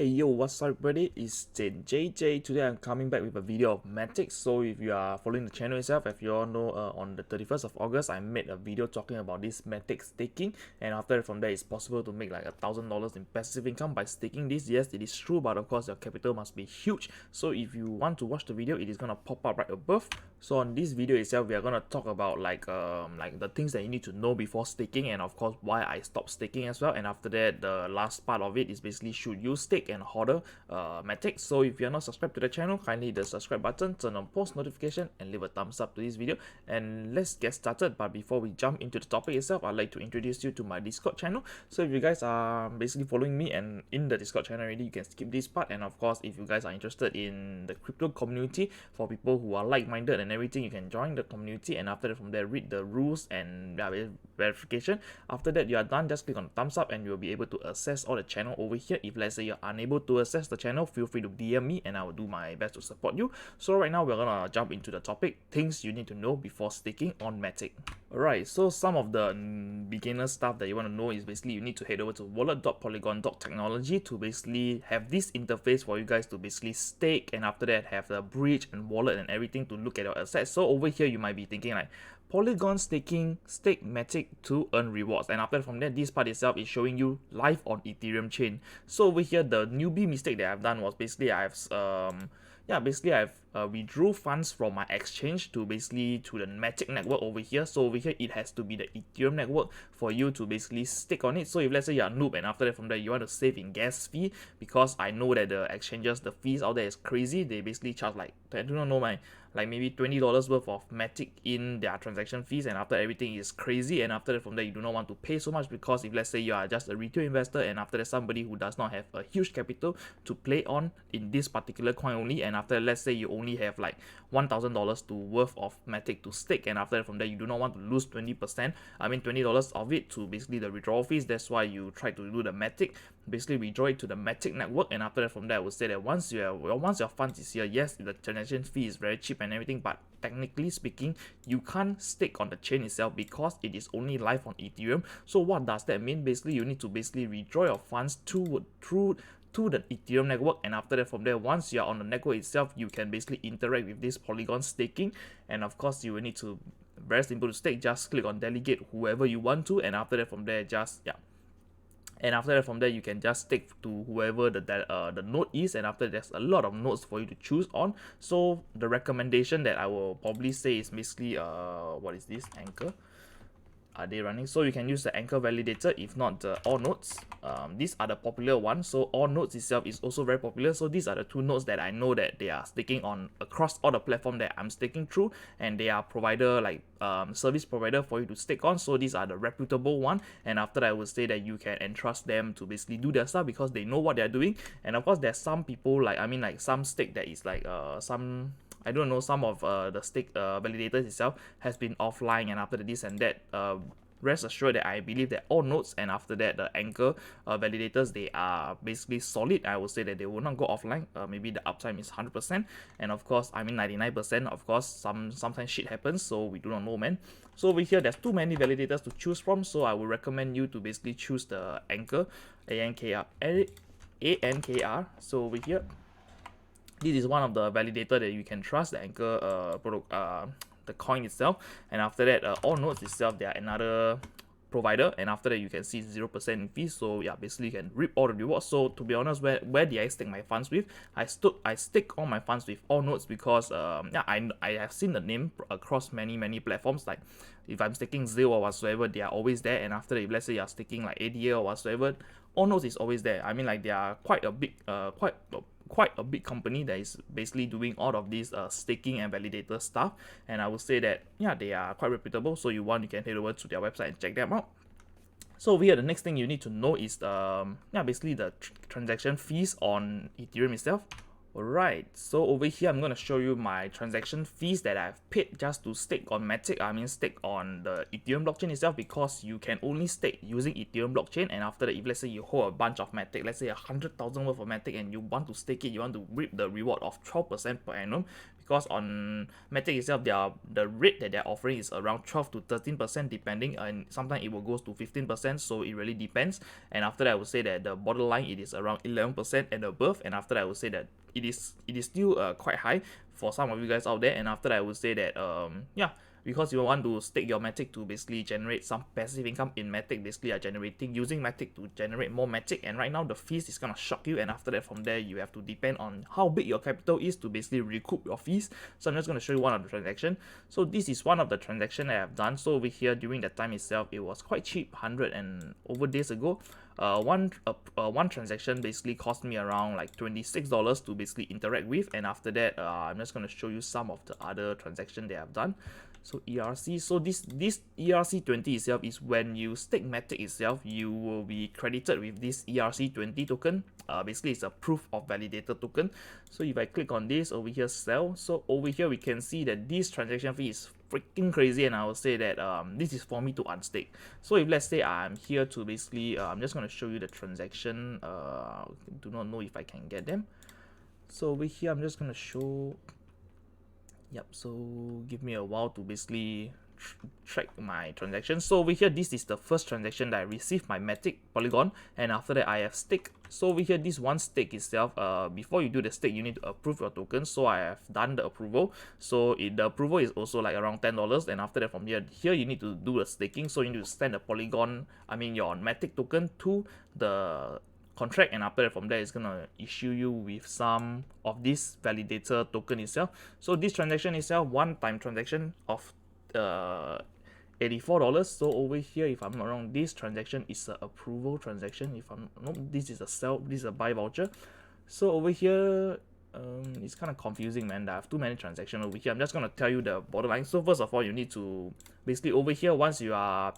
Hey yo, what's up everybody? It's JJ. Today I'm coming back with a video of Matic. So if you are following the channel itself, if you all know, on the 31st of August I made a video talking about this Matic staking, and after from there it's possible to make like $1,000 in passive income by staking this. Yes, it is true, but of course your capital must be huge. So if you want to watch the video, it is gonna pop up right above. So on this video itself, we are gonna talk about like the things that you need to know before staking, and of course why I stopped staking as well. And after that, the last part of it is basically should you stake and hodl Matic. So if you're not subscribed to the channel, kindly hit the subscribe button, turn on post notification, and leave a thumbs up to this video. And let's get started. But before we jump into the topic itself, I'd like to introduce you to my Discord channel. So if you guys are basically following me and in the Discord channel already, you can skip this part. And of course, if you guys are interested in the crypto community for people who are like-minded and everything, you can join the community. And after that, from there, read the rules and verification. After that, you are done, just click on the thumbs up and you'll be able to access all the channel over here. If let's say you're unable to access the channel, feel free to DM me and I will do my best to support you. So right now we're gonna jump into the topic, things you need to know before staking on Matic. Alright, so some of the beginner stuff that you want to know is basically you need to head over to wallet.polygon.technology to basically have this interface for you guys to basically stake, and after that have the bridge and wallet and everything to look at your assets. So over here you might be thinking like, Polygon staking, stake Matic to earn rewards, and after from there, this part itself is showing you live on Ethereum chain. So over here, the newbie mistake that I've done was basically I've withdrew funds from my exchange to basically to the Matic network over here. So over here it has to be the Ethereum network for you to basically stake on it. So if let's say you're a noob and after that from there you want to save in gas fee, because I know that the exchanges, the fees out there is crazy. They basically charge like, I do not know, like maybe $20 worth of Matic in their transaction fees, and after everything is crazy. And after that from there you do not want to pay so much, because if let's say you are just a retail investor and after that somebody who does not have a huge capital to play on in this particular coin only, and after let's say you only have like $1,000 to worth of Matic to stake, and after that from there you do not want to lose 20%, $20 of it to basically the withdrawal fees. That's why you try to do the Matic, basically withdraw it to the Matic network. And after that from there I would say that once your funds is here, yes, the transaction fee is very cheap and everything, but technically speaking you can't stake on the chain itself because it is only live on Ethereum. So what does that mean? Basically you need to basically withdraw your funds through the Ethereum network, and after that from there, once you are on the network itself, you can basically interact with this Polygon staking. And of course you will need to, very simple to stake, just click on delegate whoever you want to, and after that from there and after that from there you can just stake to whoever the node is, and after there's a lot of nodes for you to choose on. So the recommendation that I will probably say is basically what is this, Anchor, are they running? So you can use the Anchor validator, if not the all nodes. These are the popular ones. So all nodes itself is also very popular. So these are the two nodes that I know that they are staking on across all the platform that I'm staking through, and they are provider like service provider for you to stake on. So these are the reputable one, and after that I would say that you can entrust them to basically do their stuff because they know what they're doing. And of course there's some people like, like some stake that is like some, I don't know, some of the stake validators itself has been offline, and after this and that, rest assured that I believe that all nodes and after that the Anchor validators, they are basically solid. I will say that they will not go offline. Maybe the uptime is 100%, and of course 99%. Of course sometimes shit happens, so we do not know, man. So over here there's too many validators to choose from, so I would recommend you to basically choose the Anchor, ANKR. So over here, this is one of the validator that you can trust, the Anchor the coin itself. And after that, all nodes itself, they are another provider, and after that you can see 0% in fees. So yeah, basically you can reap all the rewards. So to be honest, where did I stake my funds with? I stake all my funds with all nodes because I have seen the name across many platforms. Like if I'm staking Zero or whatsoever, they are always there. And after that, if let's say you're staking like ADA or whatsoever, all nodes is always there. Like they are quite a big company that is basically doing all of these staking and validator stuff, and I would say that yeah, they are quite reputable. So you can head over to their website and check them out. So over here, the next thing you need to know is basically the transaction fees on Ethereum itself. Alright, so over here I'm going to show you my transaction fees that I've paid just to stake on Matic. Stake on the Ethereum blockchain itself, because you can only stake using Ethereum blockchain. And after that, if let's say you hold a bunch of Matic, let's say 100,000 worth of Matic, and you want to stake it, you want to reap the reward of 12% per annum, because on Matic itself, the rate that they're offering is around 12 to 13% depending, and sometimes it will go to 15%, so it really depends. And after that, I would say that the borderline it is around 11% and above, and after that I would say that it is still quite high for some of you guys out there. And after that, I would say that yeah, because you want to stake your Matic to basically generate some passive income in Matic, basically are generating using Matic to generate more Matic, and right now the fees is gonna shock you, and after that from there you have to depend on how big your capital is to basically recoup your fees. So I'm just gonna show you one of the transaction. So this is one of the transaction that I have done. So over here during the time itself, it was quite cheap, 100 and over days ago. One transaction basically cost me around like $26 to basically interact with, and after that I'm just gonna show you some of the other transaction that I've done. So ERC, so this ERC20 itself is when you stake Matic itself, you will be credited with this ERC20 token. Basically it's a proof of validator token. So if I click on this over here, sell, so over here we can see that this transaction fee is freaking crazy, and I will say that this is for me to unstake. So if let's say I'm here to basically I'm just going to show you the transaction. Do not know if I can get them. So over here I'm just going to show. Yep, so give me a while to basically track my transactions. So over here, this is the first transaction that I received my Matic Polygon, and after that I have stake. So over here, this one stake itself, before you do the stake, you need to approve your token. So I have done the approval. So the approval is also like around $10, and after that from here you need to do the staking. So you need to send the Polygon, your Matic token to the contract, and after that from there it's gonna issue you with some of this validator token itself. So this transaction itself, one-time transaction of $84. So over here, if I'm not wrong, this transaction is a approval transaction. If I'm no, this is a sell, this is a buy voucher. So over here it's kind of confusing, man. I have too many transactions over here. I'm just gonna tell you the borderline. So first of all, you need to basically over here, once you are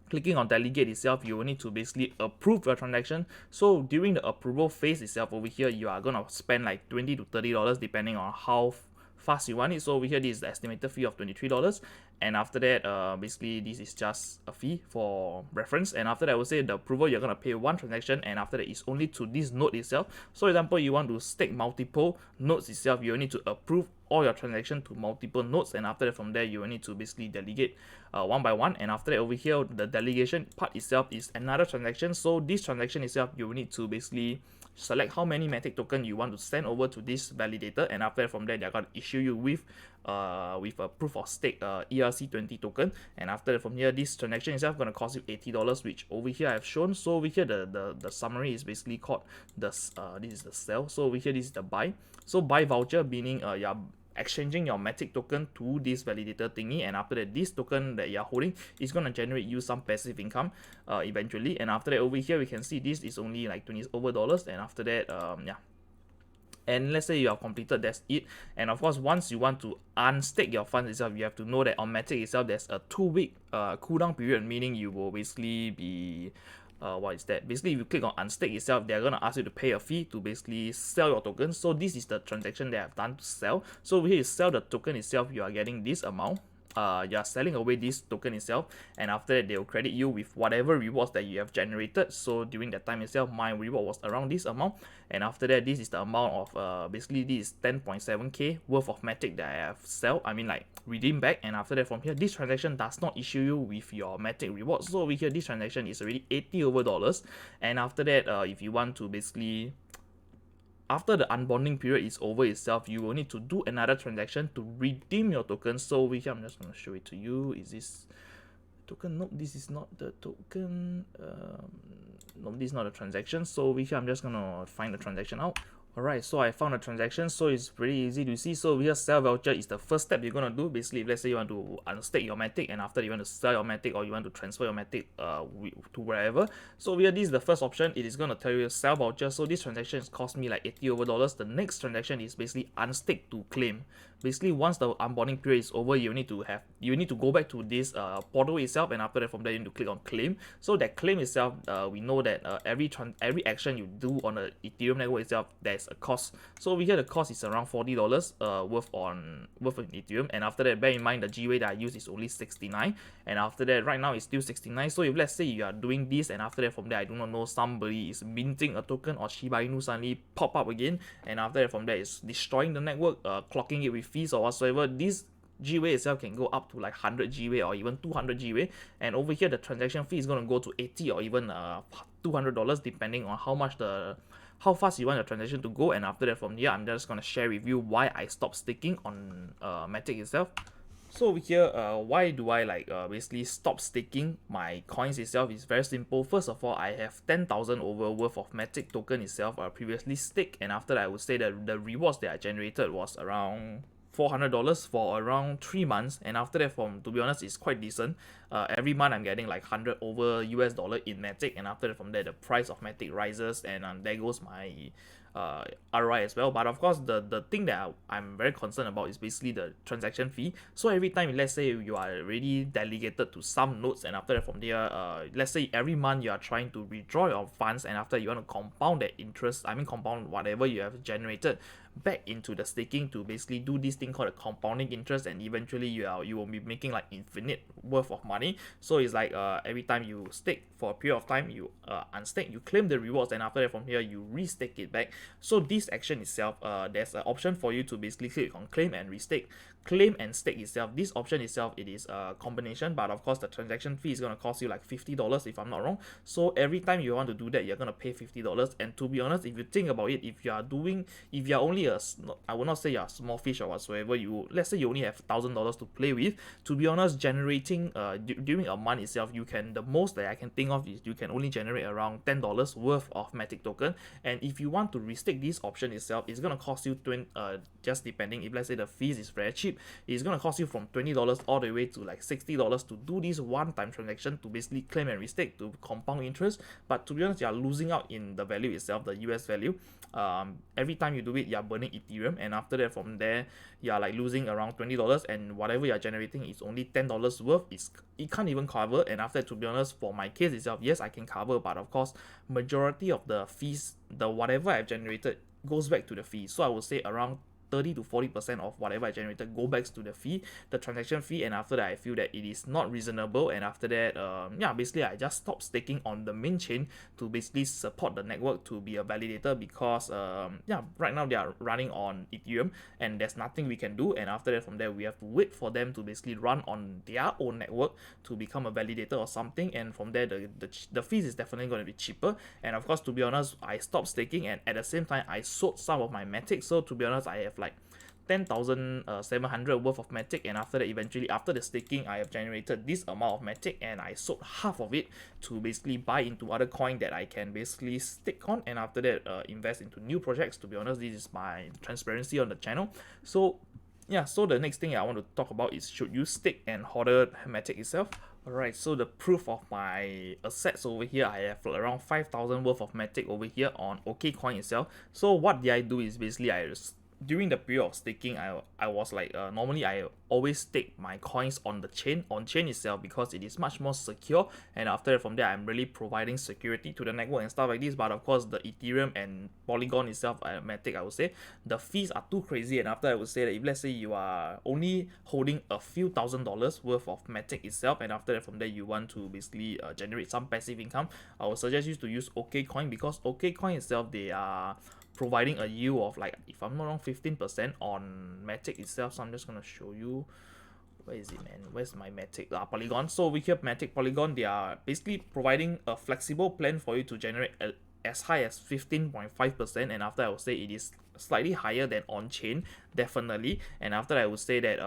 clicking on delegate itself, you will need to basically approve your transaction. So during the approval phase itself over here, you are gonna spend like $20 to $30 depending on how fast you want it. So over here, this is the estimated fee of $23, and after that basically this is just a fee for reference. And after that, I would say the approval, you're gonna pay one transaction, and after that it's only to this node itself. So example, you want to stake multiple nodes itself, you will need to approve all your transaction to multiple nodes, and after that from there you will need to basically delegate one by one. And after that over here, the delegation part itself is another transaction. So this transaction itself, you will need to basically select how many Matic token you want to send over to this validator, and after that from there they're going to issue you with a proof of stake ERC20 token. And after that from here, this transaction itself going to cost you $80, which over here I have shown. So over here the summary is basically called this is the sell. So over here this is the buy. So buy voucher meaning you're exchanging your Matic token to this validator thingy, and after that this token that you're holding is going to generate you some passive income eventually. And after that over here we can see this is only like $20 over, and after that yeah, and let's say you have completed, that's it. And of course, once you want to unstake your funds itself, you have to know that on Matic itself there's a 2-week cooldown period, meaning you will basically be what is that? Basically, if you click on unstake itself, they're gonna ask you to pay a fee to basically sell your tokens. So this is the transaction that I've done to sell. So over here, you sell the token itself, you are getting this amount. You are selling away this token itself, and after that they will credit you with whatever rewards that you have generated. So during that time itself, my reward was around this amount, and after that this is the amount of basically this is 10.7k worth of Matic that I have redeem back. And after that from here, this transaction does not issue you with your Matic rewards. So over here, this transaction is already $80 over, and after that if you want to basically, after the unbonding period is over itself, you will need to do another transaction to redeem your token. So over here, I'm just going to show it to you. Is this token? Nope, this is not the token. No, this is not a transaction. So over here, I'm just going to find the transaction out. Alright, so I found a transaction, so it's pretty easy to see. So over here, sell voucher is the first step you're going to do. Basically, if let's say you want to unstake your Matic, and after you want to sell your Matic, or you want to transfer your Matic to wherever. So over here, this is the first option. It is going to tell you sell voucher. So this transaction has cost me like $80 over. The next transaction is basically unstake to claim. Basically, once the unbonding period is over, you need to go back to this portal itself, and after that from there you need to click on claim. So that claim itself, we know that every action you do on the Ethereum network itself, there's there's a cost. So over here the cost is around $40 worth in Ethereum, and after that bear in mind the GWEI that I use is only 69, and after that right now it's still 69. So if let's say you are doing this and after that from there I do not know somebody is minting a token or Shiba Inu suddenly pop up again, and after that from there it's destroying the network, clocking it with fees or whatsoever, this GWEI itself can go up to like 100 GWEI or even 200 GWEI, and over here the transaction fee is going to go to 80 or even $200 depending on how fast you want your transaction to go. And after that from here I'm just going to share with you why I stopped staking on Matic itself. So over here, why do I basically stop staking my coins itself? Is very simple. First of all, I have 10,000 over worth of Matic token itself previously staked, and after that I would say that the rewards that I generated was around $400 for around 3 months, and after that, to be honest, it's quite decent. Every month I'm getting like 100 over US dollar in Matic, and after that from there the price of Matic rises, and there goes my ROI as well. But of course the thing that I'm very concerned about is basically the transaction fee. So every time, let's say you are already delegated to some nodes, and after that from there, let's say every month you are trying to withdraw your funds, and after you want to compound that interest, compound whatever you have generated back into the staking to basically do this thing called a compounding interest, and eventually you will be making like infinite worth of money. So it's like every time you stake for a period of time, you unstake, you claim the rewards, and after that from here you restake it back. So this action itself, there's an option for you to basically click on claim and restake. Claim and stake itself, this option itself, it is a combination, but of course the transaction fee is going to cost you like $50 if I'm not wrong. So every time you want to do that, you're going to pay $50. And to be honest, if you think about it, if you're only I will not say you're a small fish or whatsoever, let's say you only have $1,000 to play with, to be honest, generating during a month itself, the most that I can think of is you can only generate around $10 worth of Matic token. And if you want to restake this option itself, it's going to cost you just depending, if let's say the fees is very cheap, it's going to cost you from $20 all the way to like $60 to do this one-time transaction to basically claim and restake to compound interest. But to be honest, you're losing out in the value itself, the US value. Every time you do it, you're burning Ethereum, and after that from there you're like losing around $20, and whatever you're generating is only $10 worth. It can't even cover. And after that, to be honest, for my case itself, yes, I can cover, but of course majority of the fees, the whatever I've generated goes back to the fee. So I would say around 30 to 40% of whatever I generated go back to the fee, the transaction fee, and after that I feel that it is not reasonable. And after that, basically I just stopped staking on the main chain to basically support the network to be a validator, because right now they are running on Ethereum and there's nothing we can do. And after that from there we have to wait for them to basically run on their own network to become a validator or something, and from there the fees is definitely going to be cheaper. And of course, to be honest, I stopped staking, and at the same time I sold some of my Matic. So to be honest, I have like 10,700 worth of Matic, and after that, eventually after the staking, I have generated this amount of Matic, and I sold half of it to basically buy into other coin that I can basically stake on, and after that invest into new projects. To be honest, this is my transparency on the channel. So so the next thing I want to talk about is, should you stake and hodl Matic itself? Alright, so the proof of my assets over here, I have around 5,000 worth of Matic over here on OKCoin itself. So what did I do is basically during the period of staking, I was like, normally I always stake my coins on chain itself, because it is much more secure, and after that from there I'm really providing security to the network and stuff like this. But of course the Ethereum and Polygon itself, Matic, I would say the fees are too crazy. And after, I would say that if let's say you are only holding a few $1,000s worth of Matic itself, and after that from there you want to basically generate some passive income, I would suggest you to use OKCoin, because OKCoin itself, they are providing a yield of like, if I'm not wrong, 15% on Matic itself. So I'm just gonna show you, where is it, man? Where's my Matic? Polygon. So we have Matic, Polygon, they are basically providing a flexible plan for you to generate as high as 15.5%, and after, I would say it is slightly higher than on-chain, definitely. And after that, I would say that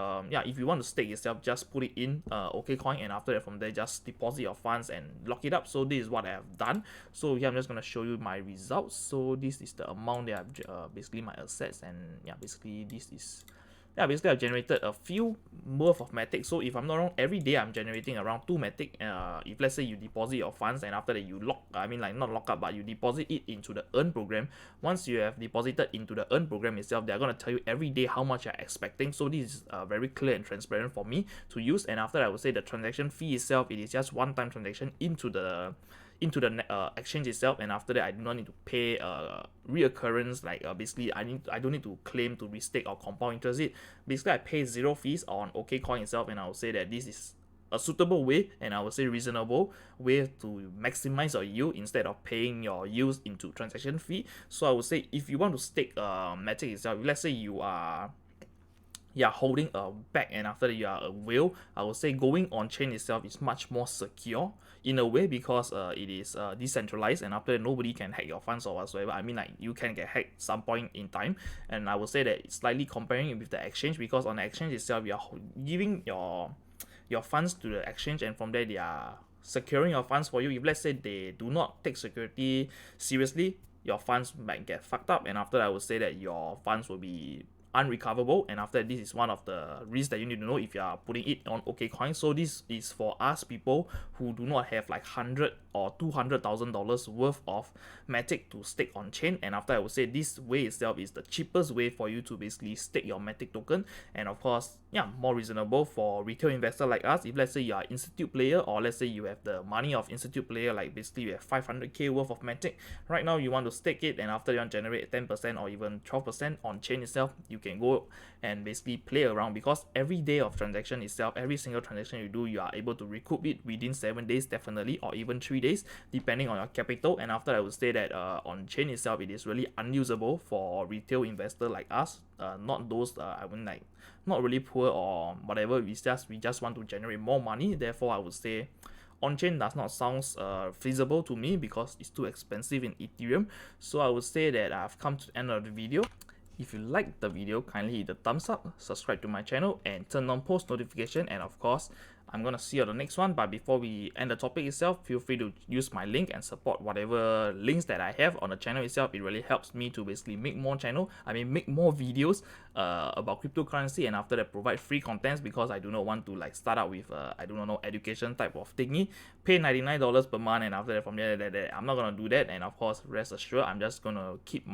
if you want to stake yourself, just put it in OKCoin, and after that from there just deposit your funds and lock it up. So this is what I have done. So here I'm just going to show you my results. So this is the amount that I've basically my assets, and basically this is basically I've generated a few worth of Matic. So if I'm not wrong, every day I'm generating around 2 Matic. If let's say you deposit your funds, and after that you not lock up, but you deposit it into the earn program. Once you have deposited into the earn program itself, they're going to tell you every day how much you're expecting. So this is very clear and transparent for me to use. And after, I would say the transaction fee itself, it is just one-time transaction into the into the exchange itself, and after that I do not need to pay reoccurrence, like basically I don't need to claim to restake or compound interest it. Basically I pay 0 fees on OKCoin itself, and I would say that this is a suitable way, and I would say reasonable way to maximize your yield instead of paying your yields into transaction fee. So I would say if you want to stake Matic itself, let's say you are holding a bag and after that you are a whale, I would say going on chain itself is much more secure in a way, because it is decentralized, and after that nobody can hack your funds or whatsoever. I mean, like, you can get hacked some point in time, and I would say that it's slightly comparing it with the exchange, because on the exchange itself you are giving your funds to the exchange, and from there they are securing your funds for you. If let's say they do not take security seriously, your funds might get fucked up, and after that I would say that your funds will be unrecoverable, and after that, this is one of the risks that you need to know if you are putting it on OKCoin. So this is for us people who do not have like $100,000 or $200,000 worth of Matic to stake on chain, and after I would say this way itself is the cheapest way for you to basically stake your Matic token, and of course, yeah, more reasonable for retail investor like us. If let's say you are institute player, or let's say you have the money of institute player, like basically you have 500k worth of Matic right now, you want to stake it, and after you want to generate 10% or even 12% on chain itself, you can go and basically play around, because every day of transaction itself, every single transaction you do, you are able to recoup it within 7 days definitely, or even 3 days depending on your capital. And after I would say that on chain itself, it is really unusable for retail investor like us, not those I wouldn't like not really poor or whatever. We just want to generate more money. Therefore I would say on-chain does not sound feasible to me, because it's too expensive in Ethereum. So I would say that I've come to the end of the video. If you liked the video, kindly hit the thumbs up, subscribe to my channel, and turn on post notification. And of course, I'm gonna see you on the next one. But before we end the topic itself, feel free to use my link and support whatever links that I have on the channel itself. It really helps me to basically make more make more videos about cryptocurrency, and after that provide free contents, because I do not want to like start out with I do not know, education type of thingy, pay $99 per month, and after that from there I'm not gonna do that. And of course, rest assured, I'm just gonna keep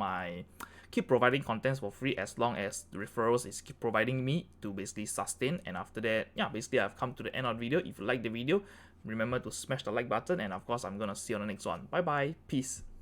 providing contents for free as long as the referrals is keep providing me to basically sustain. And after that, yeah, basically I've come to the end of the video. If you like the video, remember to smash the like button, and of course I'm gonna see you on the next one. Bye bye, peace.